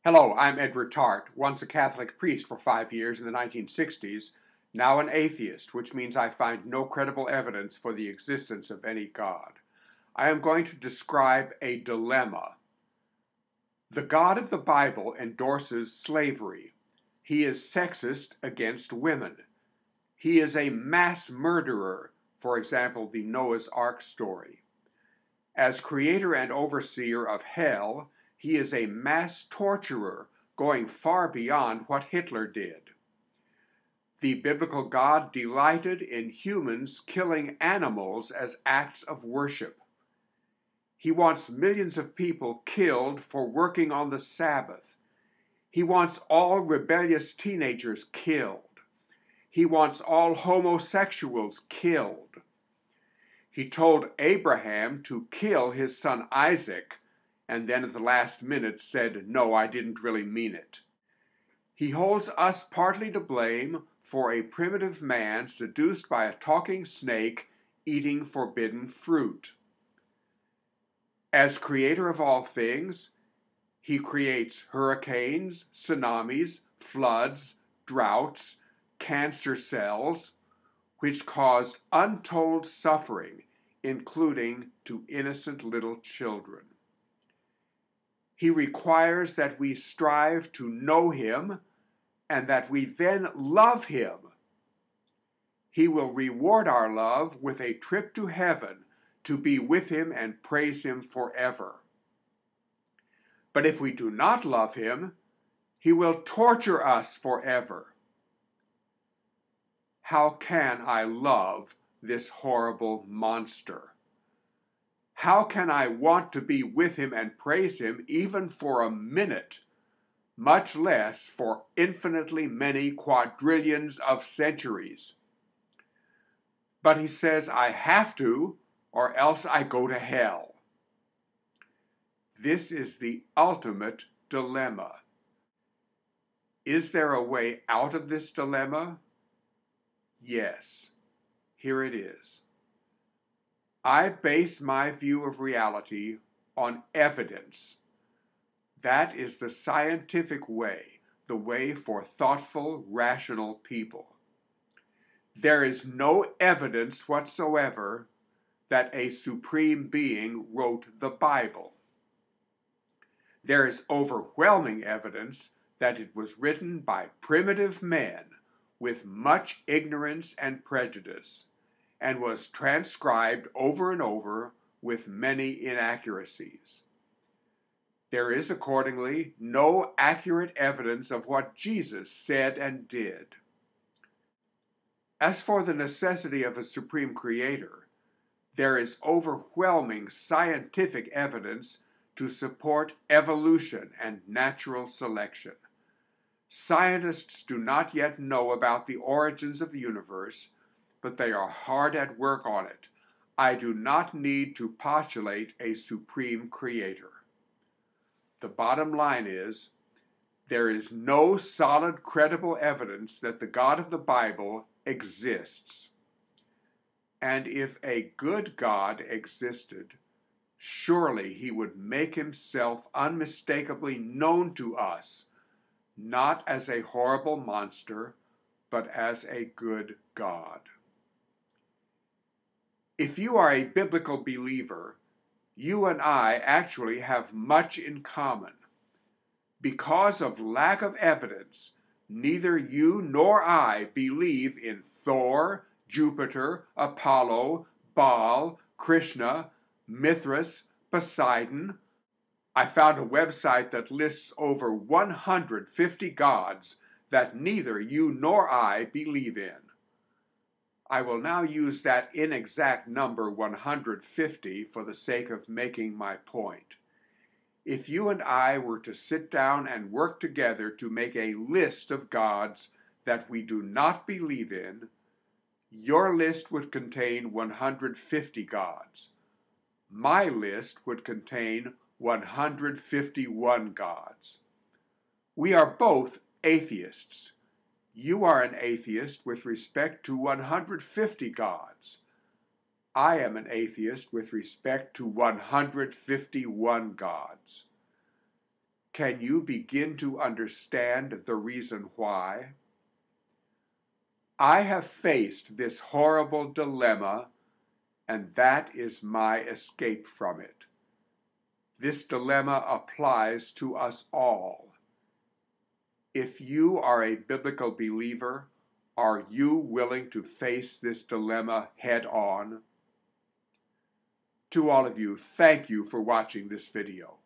Hello, I'm ETarte, once a Catholic priest for 5 years in the 1960s, now an atheist, which means I find no credible evidence for the existence of any God. I am going to describe a dilemma. The God of the Bible endorses slavery. He is sexist against women. He is a mass murderer, for example, the Noah's Ark story. As creator and overseer of hell, he is a mass torturer, going far beyond what Hitler did. The biblical God delighted in humans killing animals as acts of worship. He wants millions of people killed for working on the Sabbath. He wants all rebellious teenagers killed. He wants all homosexuals killed. He told Abraham to kill his son Isaac, and then at the last minute said, "No, I didn't really mean it." He holds us partly to blame for a primitive man seduced by a talking snake eating forbidden fruit. As creator of all things, he creates hurricanes, tsunamis, floods, droughts, cancer cells, which caused untold suffering, including to innocent little children. He requires that we strive to know him and that we then love him. He will reward our love with a trip to heaven to be with him and praise him forever. But if we do not love him, he will torture us forever. How can I love this horrible monster? How can I want to be with him and praise him even for a minute, much less for infinitely many quadrillions of centuries? But he says I have to, or else I go to hell. This is the ultimate dilemma. Is there a way out of this dilemma? Yes. Here it is. I base my view of reality on evidence. That is the scientific way, the way for thoughtful, rational people. There is no evidence whatsoever that a supreme being wrote the Bible. There is overwhelming evidence that it was written by primitive men with much ignorance and prejudice, and was transcribed over and over with many inaccuracies. There is accordingly no accurate evidence of what Jesus said and did. As for the necessity of a supreme creator, there is overwhelming scientific evidence to support evolution and natural selection. Scientists do not yet know about the origins of the universe, but they are hard at work on it. I do not need to postulate a supreme creator. The bottom line is, there is no solid, credible evidence that the God of the Bible exists. And if a good God existed, surely he would make himself unmistakably known to us, not as a horrible monster, but as a good God. If you are a biblical believer, you and I actually have much in common. Because of lack of evidence, neither you nor I believe in Thor, Jupiter, Apollo, Baal, Krishna, Mithras, Poseidon. I found a website that lists over 150 gods that neither you nor I believe in. I will now use that inexact number 150 for the sake of making my point. If you and I were to sit down and work together to make a list of gods that we do not believe in, your list would contain 150 gods. My list would contain 151 gods. We are both atheists. You are an atheist with respect to 150 gods. I am an atheist with respect to 151 gods. Can you begin to understand the reason why? I have faced this horrible dilemma, and that is my escape from it. This dilemma applies to us all. If you are a biblical believer, are you willing to face this dilemma head on? To all of you, thank you for watching this video.